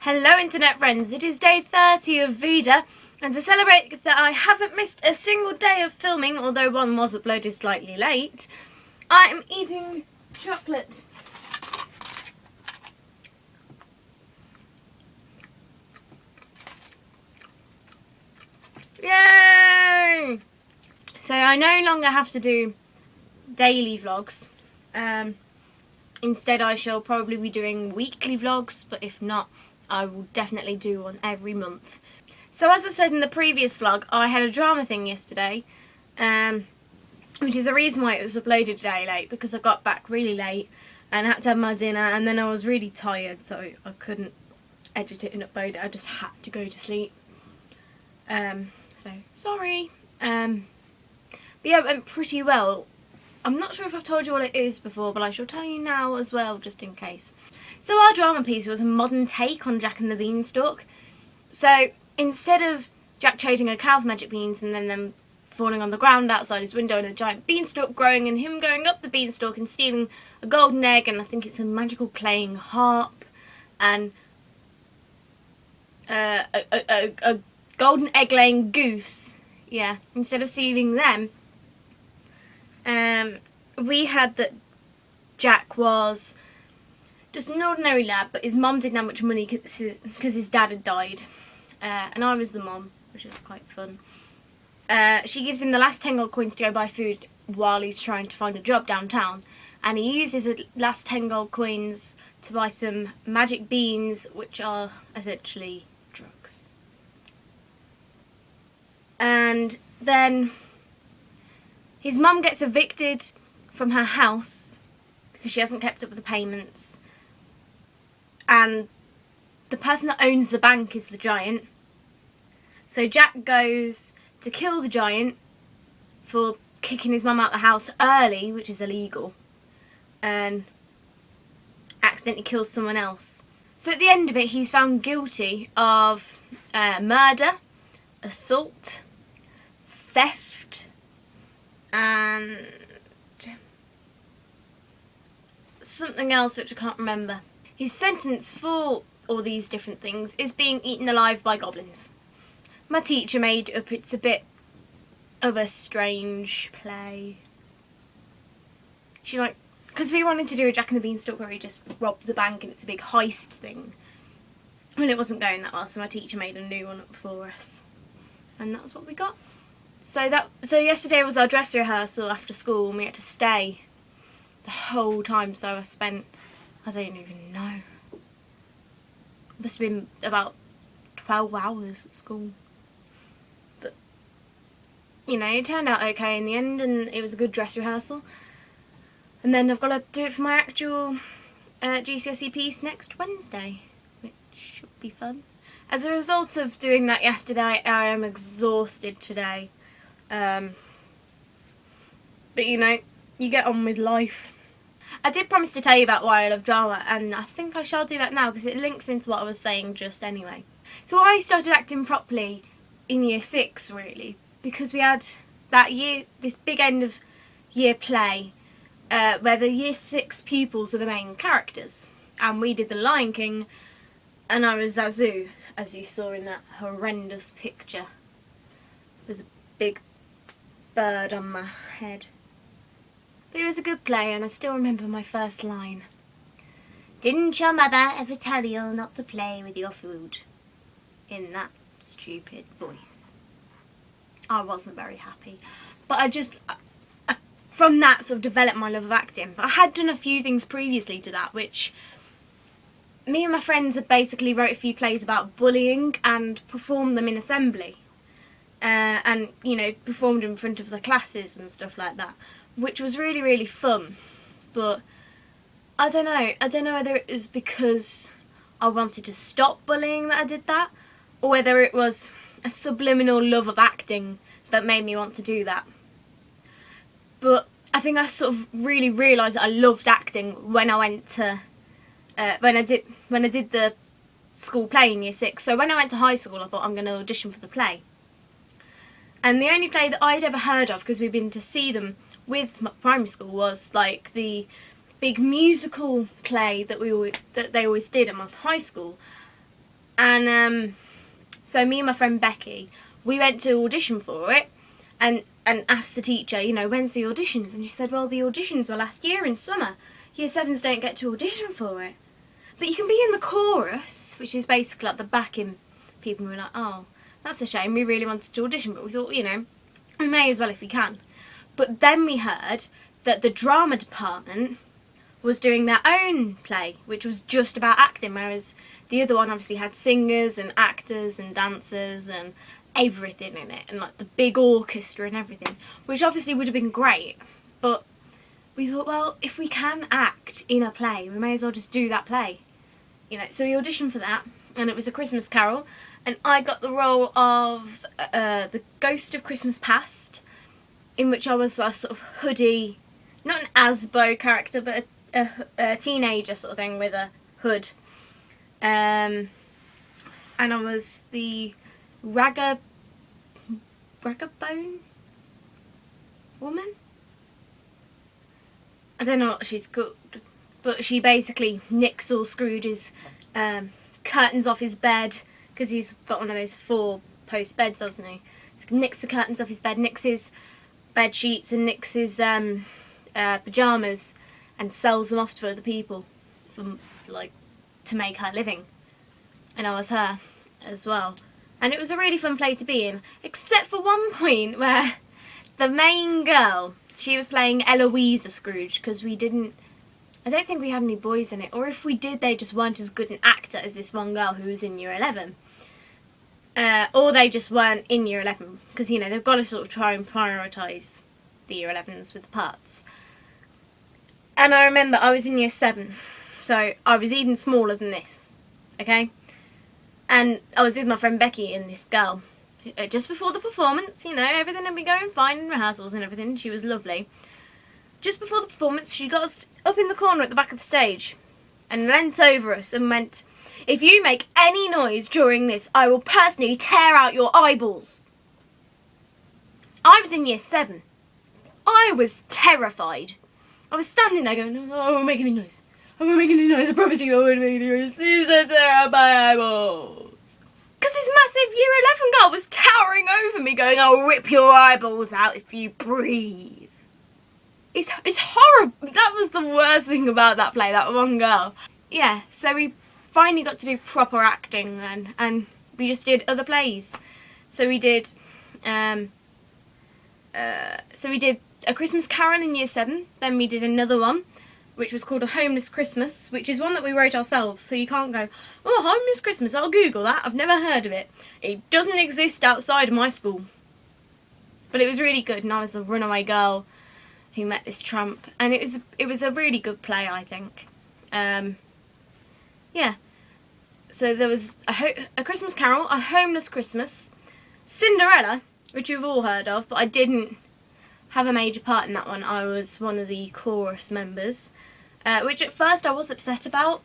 Hello internet friends, it is day 30 of VEDA, and to celebrate that I haven't missed a single day of filming, although one was uploaded slightly late, I am eating chocolate. Yay! So I no longer have to do daily vlogs. Instead I shall probably be doing weekly vlogs, but if not, I will definitely do one every month. So as I said in the previous vlog, I had a drama thing yesterday, which is the reason why it was uploaded a day late, because I got back really late and had to have my dinner, and then I was really tired, so I couldn't edit it and upload it. I just had to go to sleep. So sorry. But yeah, it went pretty well. I'm not sure if I've told you what it is before, but I shall tell you now as well, just in case. So our drama piece was a modern take on Jack and the Beanstalk. So instead of Jack trading a cow for magic beans and then them falling on the ground outside his window and a giant beanstalk growing and him going up the beanstalk and stealing a golden egg, and I think it's a magical playing harp and a golden egg laying goose. Yeah, instead of stealing them, we had that Jack was just an ordinary lad, but his mum didn't have much money because his dad had died, and I was the mum, which was quite fun. She gives him the last 10 gold coins to go buy food while he's trying to find a job downtown, and he uses the last 10 gold coins to buy some magic beans, which are essentially drugs. And then his mum gets evicted from her house because she hasn't kept up with the payments, and the person that owns the bank is the giant. So Jack goes to kill the giant for kicking his mum out of the house early, which is illegal, and accidentally kills someone else. So at the end of it, he's found guilty of murder, assault, theft, and something else which I can't remember. His sentence for all these different things is being eaten alive by goblins. My teacher made up it's a bit of a strange play. She because we wanted to do a Jack and the Beanstalk where he just robs a bank and it's a big heist thing. Well, it wasn't going that well, so my teacher made a new one up for us, and that's what we got. So yesterday was our dress rehearsal after school, and we had to stay the whole time. So I spent, I don't even know, must have been about 12 hours at school. But you know, it turned out okay in the end, and it was a good dress rehearsal. And then I've got to do it for my actual GCSE piece next Wednesday, which should be fun. As a result of doing that yesterday, I am exhausted today. But you know, you get on with life. I did promise to tell you about why I love drama, and I think I shall do that now because it links into what I was saying just anyway. So I started acting properly in year 6 really, because we had that year, this big end of year play, where the year 6 pupils were the main characters, and we did the Lion King, and I was Zazu, as you saw in that horrendous picture with a big bird on my head. But it was a good play, and I still remember my first line. "Didn't your mother ever tell you not to play with your food?" In that stupid voice. I wasn't very happy, but I from that sort of developed my love of acting. But I had done a few things previously to that, which me and my friends had basically wrote a few plays about bullying and performed them in assembly. And, you know, performed in front of the classes and stuff like that, which was really, really fun. But I don't know whether it was because I wanted to stop bullying that I did that, or whether it was a subliminal love of acting that made me want to do that. But I think I sort of really realised that I loved acting when I went to when I did the school play in year 6. So when I went to high school, I thought I'm going to audition for the play. And the only play that I'd ever heard of, because we'd been to see them with my primary school, was like the big musical play that they always did at my high school. And so me and my friend Becky, we went to audition for it, and asked the teacher, you know, when's the auditions? And she said, well, the auditions were last year in summer. Year 7s don't get to audition for it. But you can be in the chorus, which is basically like the backing people. And we were like, oh, that's a shame. We really wanted to audition, but we thought, you know, we may as well if we can. But then we heard that the drama department was doing their own play, which was just about acting, whereas the other one obviously had singers and actors and dancers and everything in it, and like the big orchestra and everything, which obviously would have been great. But we thought, well, if we can act in a play, we may as well just do that play. You know, so we auditioned for that, and it was A Christmas Carol, and I got the role of the Ghost of Christmas Past, in which I was a sort of hoodie, not an Asbo character, but a teenager sort of thing with a hood. And I was the ragabone woman? I don't know what she's called, but she basically nicks all Scrooge's curtains off his bed, because he's got one of those 4-post beds, hasn't he? So nicks the curtains off his bed, nicks his bed sheets and nicks his pyjamas, and sells them off to other people to make her living. And I was her as well. And it was a really fun play to be in, except for one point where the main girl, she was playing Eloisa Scrooge, because I don't think we had any boys in it, or if we did, they just weren't as good an actor as this one girl who was in year 11. Or they just weren't in year 11, because, you know, they've got to sort of try and prioritise the year 11s with the parts. And I remember I was in year 7, so I was even smaller than this, okay? And I was with my friend Becky and this girl. Just before the performance, you know, everything had been going fine in rehearsals and everything. She was lovely. Just before the performance, she got us up in the corner at the back of the stage and leant over us and went, if you make any noise during this, I will personally tear out your eyeballs. I was in year 7. I was terrified. I was standing there going, no, I won't make any noise. I won't make any noise. I promise you I won't make any noise. Please don't tear out my eyeballs. Because this massive year 11 girl was towering over me going, I'll rip your eyeballs out if you breathe. It's horrible. That was the worst thing about that play, that one girl. Yeah, so we finally got to do proper acting then, and we just did other plays. So we did A Christmas Carol in year 7, then we did another one, which was called A Homeless Christmas, which is one that we wrote ourselves, so you can't go, oh, Homeless Christmas, I'll Google that, I've never heard of it. It doesn't exist outside of my school. But it was really good, and I was a runaway girl who met this tramp, and it was a really good play, I think. Yeah. So there was a Christmas Carol, A Homeless Christmas, Cinderella, which you've all heard of, but I didn't have a major part in that one. I was one of the chorus members, which at first I was upset about,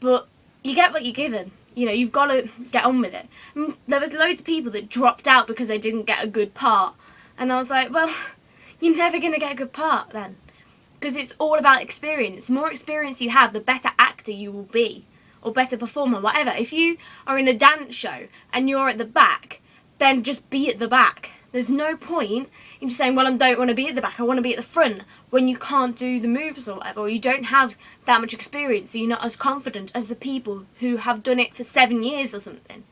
but you get what you're given. You know, you've got to get on with it. And there was loads of people that dropped out because they didn't get a good part, and I was like, well, you're never going to get a good part then, because it's all about experience. The more experience you have, the better actor you will be, or better performer, whatever. If you are in a dance show and you're at the back, then just be at the back. There's no point in just saying, well, I don't want to be at the back, I want to be at the front, when you can't do the moves or whatever, or you don't have that much experience, so you're not as confident as the people who have done it for 7 years or something.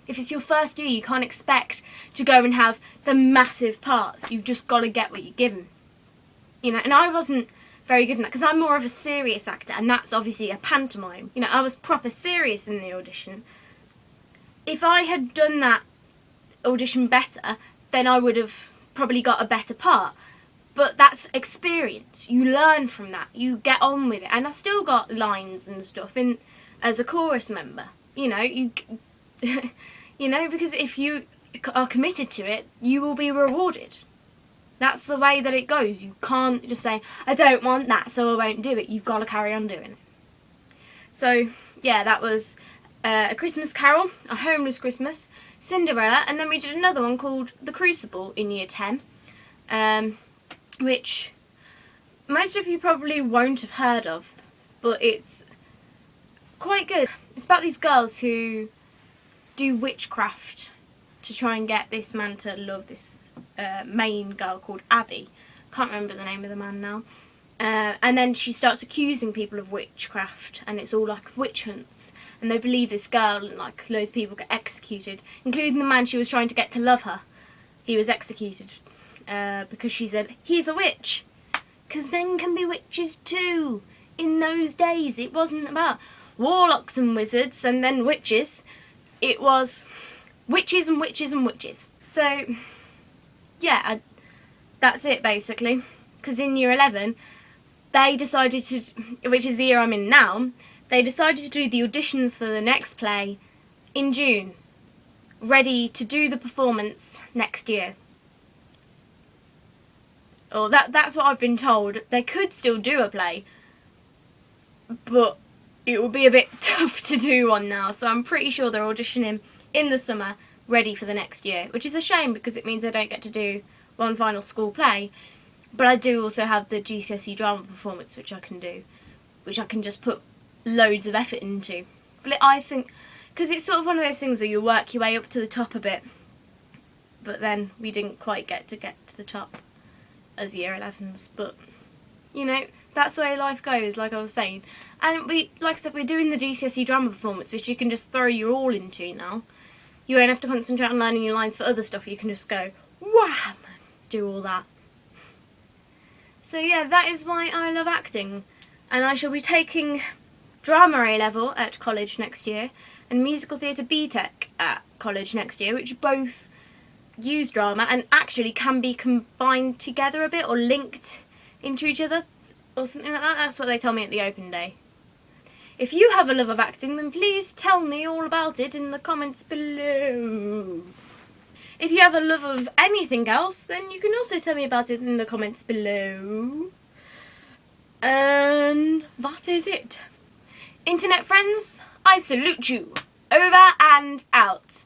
If it's your first year, you can't expect to go and have the massive parts. You've just got to get what you're given. You know, and I wasn't very good in that, because I'm more of a serious actor, and that's obviously a pantomime. You know, I was proper serious in the audition. If I had done that audition better, then I would have probably got a better part. But that's experience. You learn from that. You get on with it. And I still got lines and stuff in as a chorus member. You know, you know, because if you are committed to it, you will be rewarded. That's the way that it goes. You can't just say, I don't want that, so I won't do it. You've got to carry on doing it. So, yeah, that was A Christmas Carol, A Homeless Christmas, Cinderella, and then we did another one called The Crucible in year 10, which most of you probably won't have heard of, but it's quite good. It's about these girls who do witchcraft to try and get this man to love this main girl called Abby. Can't remember the name of the man now. And then she starts accusing people of witchcraft, and it's all like witch hunts, and they believe this girl, and like loads of people get executed, including the man she was trying to get to love her. He was executed because she said he's a witch, because men can be witches too. In those days it wasn't about warlocks and wizards and then witches, it was witches and witches and witches. So yeah, that's it basically, because in year 11 they decided to, which is the year I'm in now, they decided to do the auditions for the next play in June, ready to do the performance next year. Or that's what I've been told. They could still do a play, but it will be a bit tough to do one now, so I'm pretty sure they're auditioning in the summer, ready for the next year, which is a shame because it means I don't get to do one final school play. But I do also have the GCSE drama performance, which I can do, which I can just put loads of effort into. But I think, because it's sort of one of those things where you work your way up to the top a bit, but then we didn't quite get to the top as year 11s, but you know, that's the way life goes, like I was saying. And like I said, we're doing the GCSE drama performance, which you can just throw your all into now. You won't have to concentrate on learning your lines for other stuff, you can just go wham, do all that. So yeah, that is why I love acting, and I shall be taking drama A-level at college next year and musical theatre B-Tech at college next year, which both use drama and actually can be combined together a bit or linked into each other or something like that. That's what they told me at the open day. If you have a love of acting, then please tell me all about it in the comments below. If you have a love of anything else, then you can also tell me about it in the comments below. And that is it. Internet friends, I salute you. Over and out.